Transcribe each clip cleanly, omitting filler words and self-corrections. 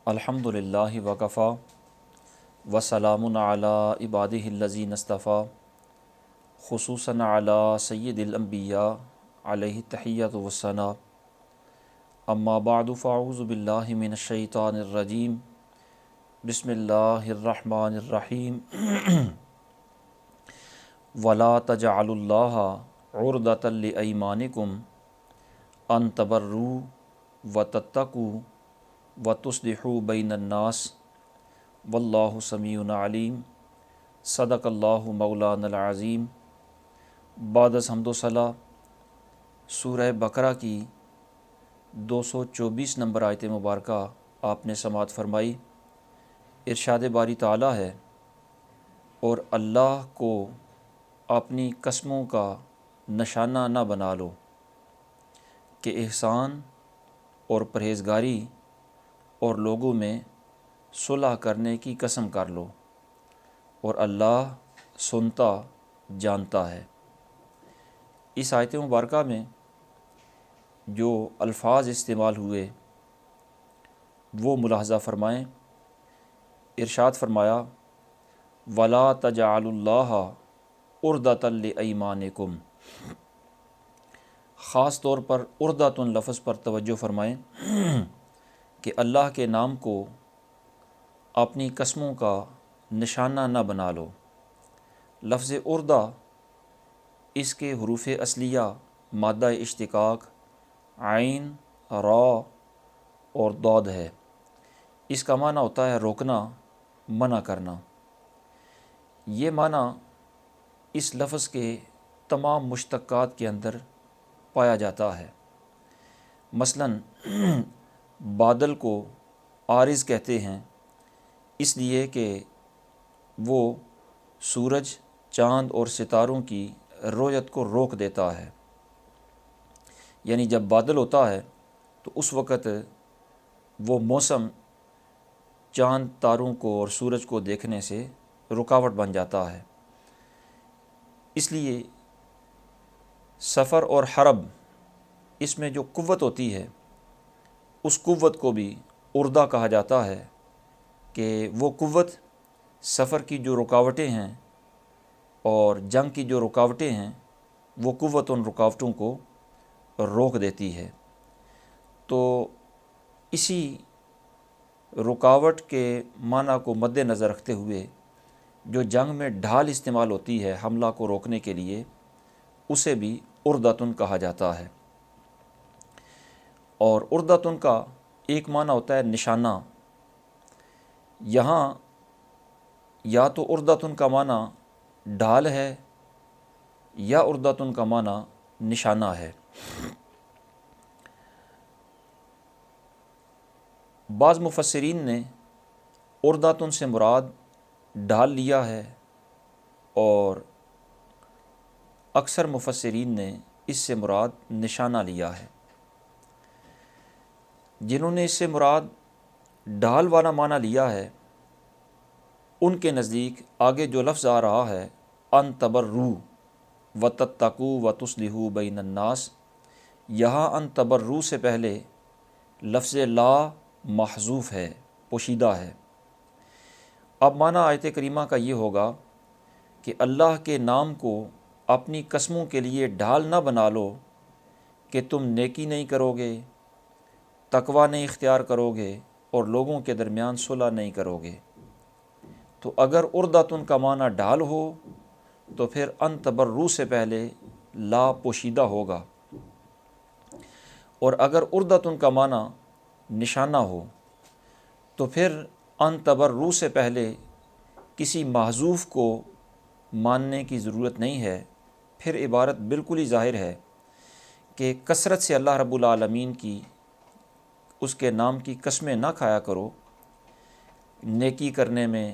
الحمدللہ وکفا وسلام علی عبادہ الذین اصطفیٰ خصوصاً علی سید الانبیاء علیہ تحیۃ والثناء اما بعد فاعوذ باللہ من الشیطان الرجیم بسم اللہ الرحمن الرحیم ولا تجعلوا اللہ عرضۃ لایمانکم ان تبروا وتتقوا وتصلحوا بین الناس واللہ سمیع علیم صدق اللہ مولانا العظیم۔ بعد از حمد و ثنا سورہ بقرہ کی 224 نمبر آیت مبارکہ آپ نے سماعت فرمائی۔ ارشاد باری تعالیٰ ہے، اور اللہ کو اپنی قسموں کا نشانہ نہ بنا لو کہ احسان اور پرہیزگاری اور لوگوں میں صلح کرنے کی قسم کر لو، اور اللہ سنتا جانتا ہے۔ اس آیت مبارکہ میں جو الفاظ استعمال ہوئے وہ ملاحظہ فرمائیں۔ ارشاد فرمایا وَلَا تَجْعَلُوا اللَّهَ عُرْضَةً لِأَيْمَانِكُمْ، خاص طور پر عُرْضَةٌ لفظ پر توجہ فرمائیں کہ اللہ کے نام کو اپنی قسموں کا نشانہ نہ بنا لو۔ لفظ عرضہ اس کے حروف اصلیہ مادہ اشتقاق عین، را اور ضاد ہے۔ اس کا معنی ہوتا ہے روکنا، منع کرنا۔ یہ معنی اس لفظ کے تمام مشتقات کے اندر پایا جاتا ہے۔ مثلاً بادل کو عارض کہتے ہیں اس لیے کہ وہ سورج، چاند اور ستاروں کی رویت کو روک دیتا ہے۔ یعنی جب بادل ہوتا ہے تو اس وقت وہ موسم چاند، تاروں کو اور سورج کو دیکھنے سے رکاوٹ بن جاتا ہے۔ اس لیے سفر اور حرب، اس میں جو قوت ہوتی ہے اس قوت کو بھی عرضہ کہا جاتا ہے، کہ وہ قوت سفر کی جو رکاوٹیں ہیں اور جنگ کی جو رکاوٹیں ہیں وہ قوت ان رکاوٹوں کو روک دیتی ہے۔ تو اسی رکاوٹ کے معنی کو مد نظر رکھتے ہوئے جو جنگ میں ڈھال استعمال ہوتی ہے حملہ کو روکنے کے لیے، اسے بھی عرضۃ کہا جاتا ہے۔ اور عرضۃ کا ایک معنی ہوتا ہے نشانہ۔ یہاں یا تو عرضۃ کا معنی ڈھال ہے یا عرضۃ کا معنی نشانہ ہے۔ بعض مفسرین نے عرضۃ سے مراد ڈھال لیا ہے، اور اکثر مفسرین نے اس سے مراد نشانہ لیا ہے۔ جنہوں نے اس سے مراد ڈھال والا معنی لیا ہے ان کے نزدیک آگے جو لفظ آ رہا ہے ان تبروا وتتقوا وتصلحوا بین الناس، یہاں ان تبروا سے پہلے لفظ لا محذوف ہے، پوشیدہ ہے۔ اب معنی آیت کریمہ کا یہ ہوگا کہ اللہ کے نام کو اپنی قسموں کے لیے ڈھال نہ بنا لو کہ تم نیکی نہیں کرو گے، تقوی نہیں اختیار کرو گے اور لوگوں کے درمیان صلح نہیں کرو گے۔ تو اگر عرضۃ کا معنی ڈھال ہو تو پھر ان تبروا سے پہلے لا پوشیدہ ہوگا، اور اگر عرضۃ کا معنی نشانہ ہو تو پھر ان تبروا سے پہلے کسی محذوف کو ماننے کی ضرورت نہیں ہے۔ پھر عبارت بالکل ہی ظاہر ہے کہ کثرت سے اللہ رب العالمین کی، اس کے نام کی قسمیں نہ کھایا کرو، نیکی کرنے میں،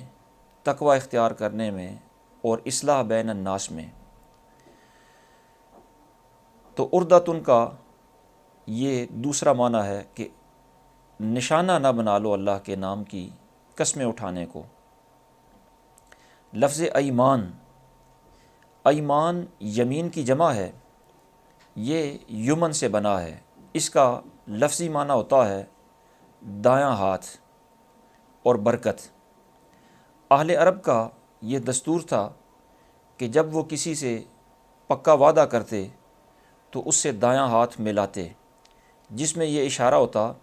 تقوی اختیار کرنے میں اور اصلاح بین الناس میں۔ تو عرضۃ کا یہ دوسرا معنی ہے کہ نشانہ نہ بنا لو اللہ کے نام کی قسمیں اٹھانے کو۔ لفظ ایمان، ایمان یمین کی جمع ہے، یہ یمن سے بنا ہے۔ اس کا لفظی معنی ہوتا ہے دایاں ہاتھ، اور برکت۔ اہل عرب کا یہ دستور تھا کہ جب وہ کسی سے پکا وعدہ کرتے تو اس سے دایاں ہاتھ ملاتے، جس میں یہ اشارہ ہوتا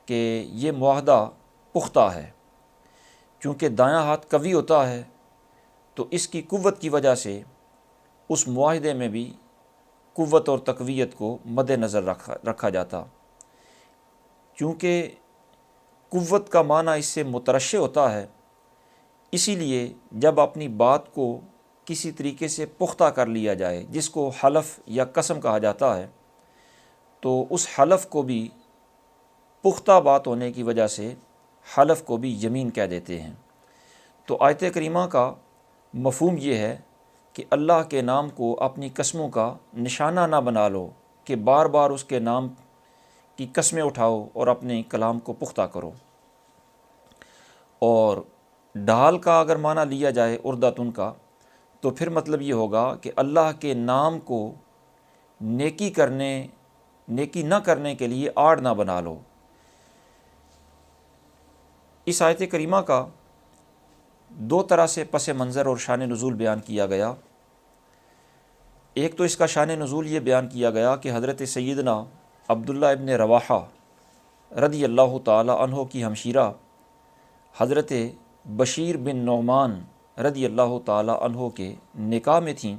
کہ یہ معاہدہ پختہ ہے۔ چونکہ دایاں ہاتھ قوی ہوتا ہے تو اس کی قوت کی وجہ سے اس معاہدے میں بھی قوت اور تقویت کو مد نظر رکھا جاتا۔ چونکہ قوت کا معنی اس سے مترشح ہوتا ہے، اسی لیے جب اپنی بات کو کسی طریقے سے پختہ کر لیا جائے، جس کو حلف یا قسم کہا جاتا ہے، تو اس حلف کو بھی پختہ بات ہونے کی وجہ سے حلف کو بھی یمین کہہ دیتے ہیں۔ تو آیت کریمہ کا مفہوم یہ ہے کہ اللہ کے نام کو اپنی قسموں کا نشانہ نہ بنا لو کہ بار بار اس کے نام کی قسمیں اٹھاؤ اور اپنے کلام کو پختہ کرو۔ اور ڈھال کا اگر معنی لیا جائے عرضۃ کا، تو پھر مطلب یہ ہوگا کہ اللہ کے نام کو نیکی نہ کرنے کے لیے آڑ نہ بنا لو۔ اس آیت کریمہ کا دو طرح سے پس منظر اور شان نزول بیان کیا گیا۔ ایک تو اس کا شان نزول یہ بیان کیا گیا کہ حضرت سیدنا عبداللہ ابن رواحہ رضی اللہ تعالی عنہ کی ہمشیرہ حضرت بشیر بن نعمان رضی اللہ تعالی عنہ کے نکاح میں تھیں۔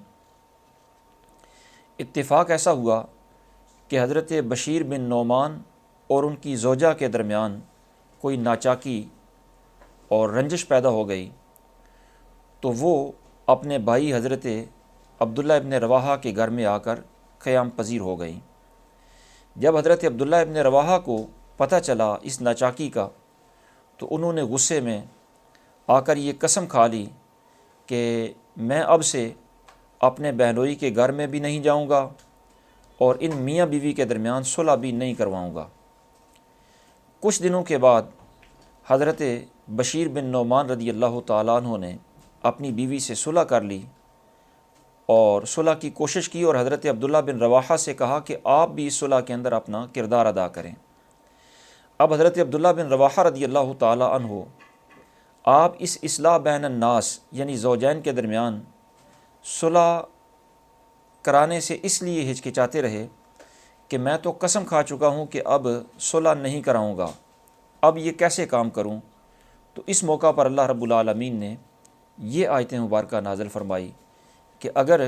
اتفاق ایسا ہوا کہ حضرت بشیر بن نعمان اور ان کی زوجہ کے درمیان کوئی ناچاکی اور رنجش پیدا ہو گئی، تو وہ اپنے بھائی حضرت عبداللہ ابن رواحہ کے گھر میں آ کر قیام پذیر ہو گئیں۔ جب حضرت عبداللہ ابن رواحہ کو پتہ چلا اس ناچاکی کا، تو انہوں نے غصے میں آ کر یہ قسم کھا لی کہ میں اب سے اپنے بہنوئی کے گھر میں بھی نہیں جاؤں گا اور ان میاں بیوی کے درمیان صلح بھی نہیں کرواؤں گا۔ کچھ دنوں کے بعد حضرت بشیر بن نعمان رضی اللہ تعالیٰ عنہ نے اپنی بیوی سے صلح کر لی اور صلح کی کوشش کی، اور حضرت عبداللہ بن رواحہ سے کہا کہ آپ بھی اس صلح کے اندر اپنا کردار ادا کریں۔ اب حضرت عبداللہ بن رواحہ رضی اللہ تعالیٰ عنہ آپ اس اصلاح بین الناس یعنی زوجین کے درمیان صلح کرانے سے اس لیے ہچکچاتے رہے کہ میں تو قسم کھا چکا ہوں کہ اب صلح نہیں کراؤں گا، اب یہ کیسے کام کروں؟ تو اس موقع پر اللہ رب العالمین نے یہ آیت مبارکہ نازل فرمائی کہ اگر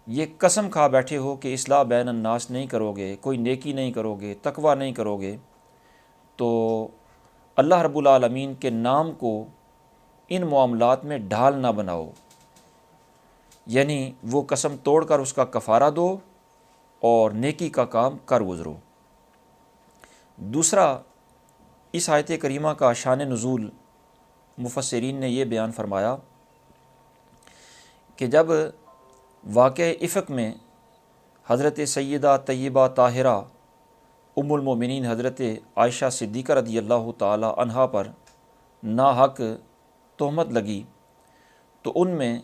یہ قسم کھا بیٹھے ہو کہ اصلاح بین الناس نہیں کرو گے، کوئی نیکی نہیں کرو گے، تقوی نہیں کرو گے، تو اللہ رب العالمین کے نام کو ان معاملات میں ڈھال نہ بناؤ، یعنی وہ قسم توڑ کر اس کا کفارہ دو اور نیکی کا کام کر گزرو۔ دوسرا، اس آیت کریمہ کا شان نزول مفسرین نے یہ بیان فرمایا کہ جب واقعہ افق میں حضرت سیدہ طیبہ طاہرہ ام المومنین حضرت عائشہ صدیقہ رضی اللہ تعالی عنہا پر ناحق تہمت لگی، تو ان میں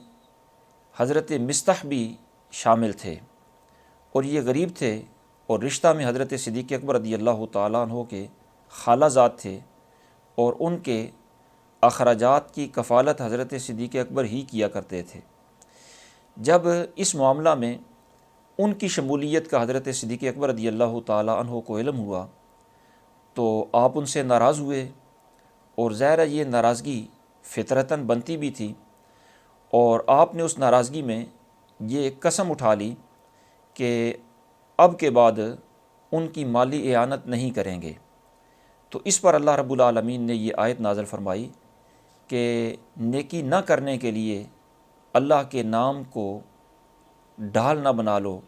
حضرت مستح بھی شامل تھے، اور یہ غریب تھے اور رشتہ میں حضرت صدیق اکبر رضی اللہ تعالیٰ عنہ کے خالہ زاد تھے، اور ان کے اخراجات کی کفالت حضرت صدیق اکبر ہی کیا کرتے تھے۔ جب اس معاملہ میں ان کی شمولیت کا حضرت صدیق اکبر رضی اللہ تعالیٰ عنہ کو علم ہوا، تو آپ ان سے ناراض ہوئے، اور ظاہر ہے یہ ناراضگی فطرتاً بنتی بھی تھی، اور آپ نے اس ناراضگی میں یہ قسم اٹھا لی کہ اب کے بعد ان کی مالی اعانت نہیں کریں گے۔ تو اس پر اللہ رب العالمین نے یہ آیت نازل فرمائی کہ نیکی نہ کرنے کے لیے اللہ کے نام کو ڈھال نہ بنا لو،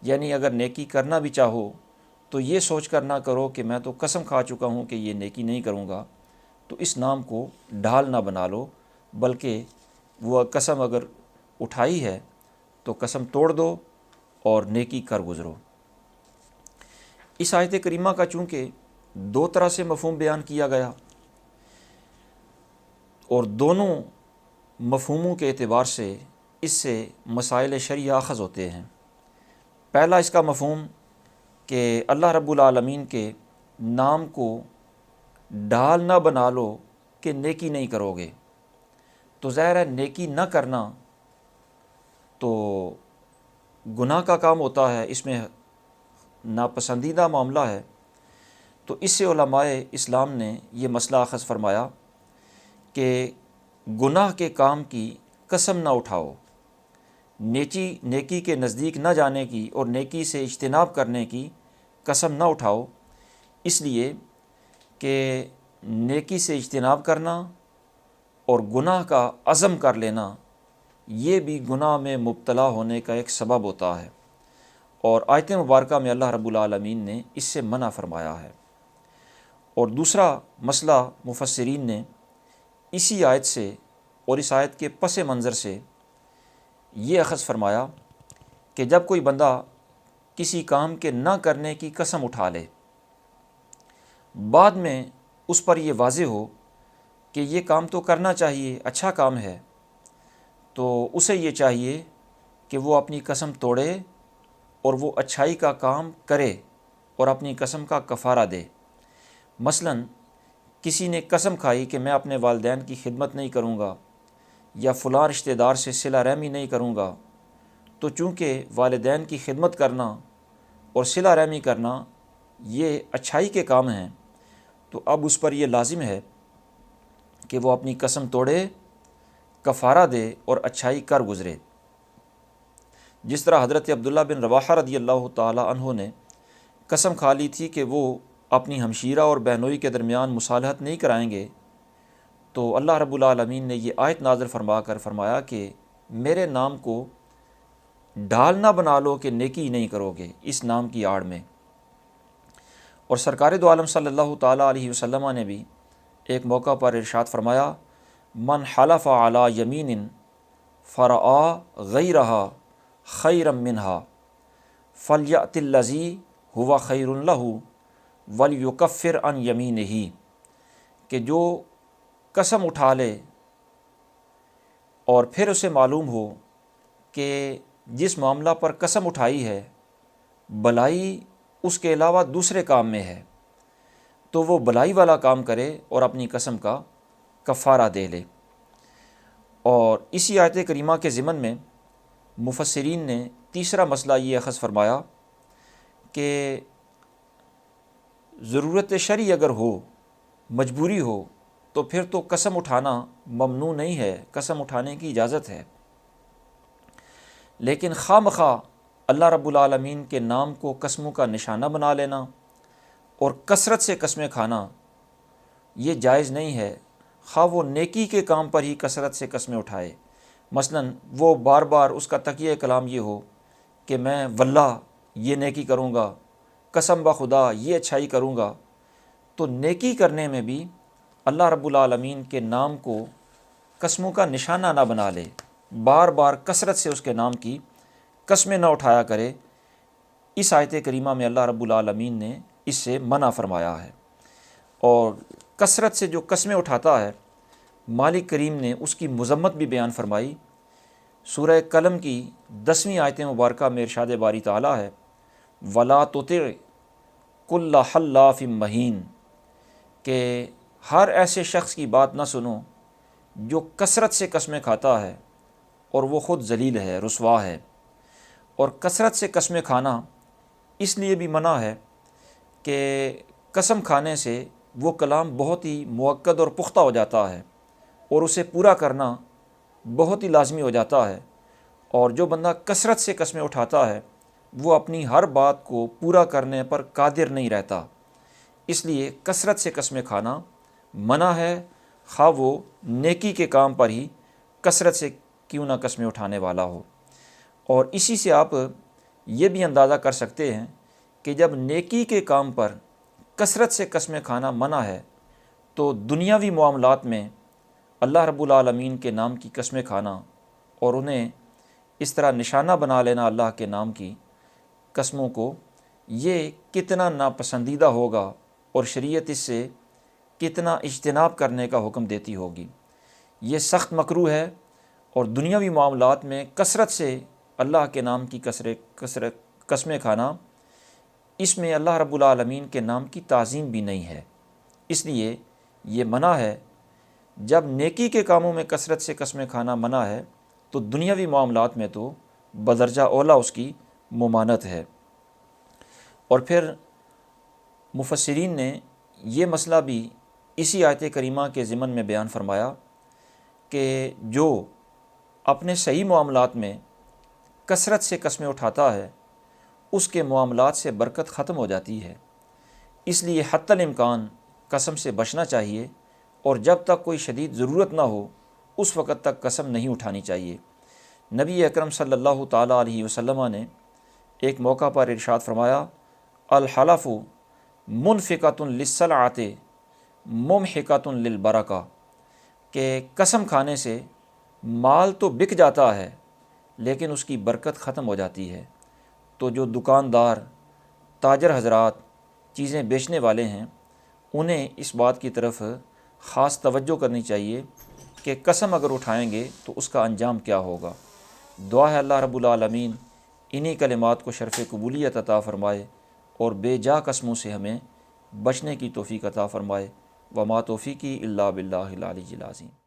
یعنی اگر نیکی کرنا بھی چاہو تو یہ سوچ کر نہ کرو کہ میں تو قسم کھا چکا ہوں کہ یہ نیکی نہیں کروں گا، تو اس نام کو ڈھال نہ بنا لو، بلکہ وہ قسم اگر اٹھائی ہے تو قسم توڑ دو اور نیکی کر گزرو۔ اس آیت کریمہ کا چونکہ دو طرح سے مفہوم بیان کیا گیا، اور دونوں مفہوموں کے اعتبار سے اس سے مسائل شرعیہ اخذ ہوتے ہیں۔ پہلا اس کا مفہوم کہ اللہ رب العالمین کے نام کو ڈھال نہ بنا لو کہ نیکی نہیں کرو گے، تو ظاہر ہے نیکی نہ کرنا تو گناہ کا کام ہوتا ہے، اس میں ناپسندیدہ معاملہ ہے۔ تو اس سے علماء اسلام نے یہ مسئلہ اخذ فرمایا کہ گناہ کے کام کی قسم نہ اٹھاؤ، نیکی کے نزدیک نہ جانے کی اور نیکی سے اجتناب کرنے کی قسم نہ اٹھاؤ، اس لیے کہ نیکی سے اجتناب کرنا اور گناہ کا عزم کر لینا یہ بھی گناہ میں مبتلا ہونے کا ایک سبب ہوتا ہے، اور آیت مبارکہ میں اللہ رب العالمین نے اس سے منع فرمایا ہے۔ اور دوسرا مسئلہ مفسرین نے اسی آیت سے اور اس آیت کے پس منظر سے یہ اخذ فرمایا کہ جب کوئی بندہ کسی کام کے نہ کرنے کی قسم اٹھا لے، بعد میں اس پر یہ واضح ہو کہ یہ کام تو کرنا چاہیے، اچھا کام ہے، تو اسے یہ چاہیے کہ وہ اپنی قسم توڑے اور وہ اچھائی کا کام کرے اور اپنی قسم کا کفارہ دے۔ مثلاً کسی نے قسم کھائی کہ میں اپنے والدین کی خدمت نہیں کروں گا یا فلاں رشتہ دار سے صلہ رحمی نہیں کروں گا، تو چونکہ والدین کی خدمت کرنا اور صلہ رحمی کرنا یہ اچھائی کے کام ہیں، تو اب اس پر یہ لازم ہے کہ وہ اپنی قسم توڑے، کفارہ دے اور اچھائی کر گزرے۔ جس طرح حضرت عبداللہ بن رواحہ رضی اللہ تعالی عنہ نے قسم کھا لی تھی کہ وہ اپنی ہمشیرہ اور بہنوئی کے درمیان مصالحت نہیں کرائیں گے، تو اللہ رب العالمین نے یہ آیت نازل فرما کر فرمایا کہ میرے نام کو ڈھال نہ بنا لو کہ نیکی نہیں کرو گے اس نام کی آڑ میں۔ اور سرکار دو عالم صلی اللہ تعالیٰ علیہ وسلم نے بھی ایک موقع پر ارشاد فرمایا، من حلف علی یمین فرعا غیرہا خیرا منہا فلیأت الذی ہوا خیر لہ ولیکفر عن یمینہ، کہ جو قسم اٹھا لے اور پھر اسے معلوم ہو کہ جس معاملہ پر قسم اٹھائی ہے بلائی اس کے علاوہ دوسرے کام میں ہے، تو وہ بلائی والا کام کرے اور اپنی قسم کا کفارہ دے لے۔ اور اسی آیت کریمہ کے ضمن میں مفسرین نے تیسرا مسئلہ یہ اخذ فرمایا کہ ضرورت شرعی اگر ہو، مجبوری ہو، تو پھر تو قسم اٹھانا ممنوع نہیں ہے، قسم اٹھانے کی اجازت ہے، لیکن خواہ مخواہ اللہ رب العالمین کے نام کو قسموں کا نشانہ بنا لینا اور کثرت سے قسمیں کھانا یہ جائز نہیں ہے، خواہ وہ نیکی کے کام پر ہی کثرت سے قسمیں اٹھائے۔ مثلاً وہ بار بار اس کا تقیہ کلام یہ ہو کہ میں واللہ یہ نیکی کروں گا، قسم بخدا یہ اچھائی کروں گا، تو نیکی کرنے میں بھی اللہ رب العالمین کے نام کو قسموں کا نشانہ نہ بنا لے، بار بار کثرت سے اس کے نام کی قسمیں نہ اٹھایا کرے۔ اس آیت کریمہ میں اللہ رب العالمین نے اس سے منع فرمایا ہے، اور کثرت سے جو قسمیں اٹھاتا ہے مالک کریم نے اس کی مذمت بھی بیان فرمائی۔ سورہ قلم کی 10ویں آیت مبارکہ میں ارشاد باری تعالیٰ ہے، وَلَا تُطِعْ كُلَّ حَلَّافٍ مَّہِین، کہ ہر ایسے شخص کی بات نہ سنو جو کثرت سے قسمیں کھاتا ہے اور وہ خود ذلیل ہے، رسوا ہے۔ اور کثرت سے قسمیں کھانا اس لیے بھی منع ہے کہ قسم کھانے سے وہ کلام بہت ہی مؤکد اور پختہ ہو جاتا ہے اور اسے پورا کرنا بہت ہی لازمی ہو جاتا ہے، اور جو بندہ کثرت سے قسمیں اٹھاتا ہے وہ اپنی ہر بات کو پورا کرنے پر قادر نہیں رہتا، اس لیے کثرت سے قسمیں کھانا منع ہے، خواہ وہ نیکی کے کام پر ہی کثرت سے کیوں نہ قسمیں اٹھانے والا ہو۔ اور اسی سے آپ یہ بھی اندازہ کر سکتے ہیں کہ جب نیکی کے کام پر کثرت سے قسمیں کھانا منع ہے، تو دنیاوی معاملات میں اللہ رب العالمین کے نام کی قسمیں کھانا اور انہیں اس طرح نشانہ بنا لینا اللہ کے نام کی قسموں کو، یہ کتنا ناپسندیدہ ہوگا اور شریعت اس سے کتنا اجتناب کرنے کا حکم دیتی ہوگی۔ یہ سخت مکروہ ہے، اور دنیاوی معاملات میں کثرت سے اللہ کے نام کی قسمیں کھانا، اس میں اللہ رب العالمین کے نام کی تعظیم بھی نہیں ہے، اس لیے یہ منع ہے جب نیکی کے کاموں میں کثرت سے قسمیں کھانا منع ہے تو دنیاوی معاملات میں تو بدرجہ اولا اس کی ممانعت ہے۔ اور پھر مفسرین نے یہ مسئلہ بھی اسی آیت کریمہ کے ضمن میں بیان فرمایا کہ جو اپنے صحیح معاملات میں کثرت سے قسمیں اٹھاتا ہے اس کے معاملات سے برکت ختم ہو جاتی ہے، اس لیے حتی الامکان قسم سے بچنا چاہیے، اور جب تک کوئی شدید ضرورت نہ ہو اس وقت تک قسم نہیں اٹھانی چاہیے۔ نبی اکرم صلی اللہ تعالیٰ علیہ وسلم نے ایک موقع پر ارشاد فرمایا، الحلف منفقۃ للسلعۃ ممحقۃ للبرکہ، کہ قسم کھانے سے مال تو بک جاتا ہے لیکن اس کی برکت ختم ہو جاتی ہے۔ تو جو دکاندار، تاجر حضرات، چیزیں بیچنے والے ہیں، انہیں اس بات کی طرف خاص توجہ کرنی چاہیے کہ قسم اگر اٹھائیں گے تو اس کا انجام کیا ہوگا۔ دعا ہے اللہ رب العالمین انہی کلمات کو شرف قبولیت عطا فرمائے اور بے جا قسموں سے ہمیں بچنے کی توفیق عطا فرمائے۔ وما توفیقی الا باللہ العلی العظیم۔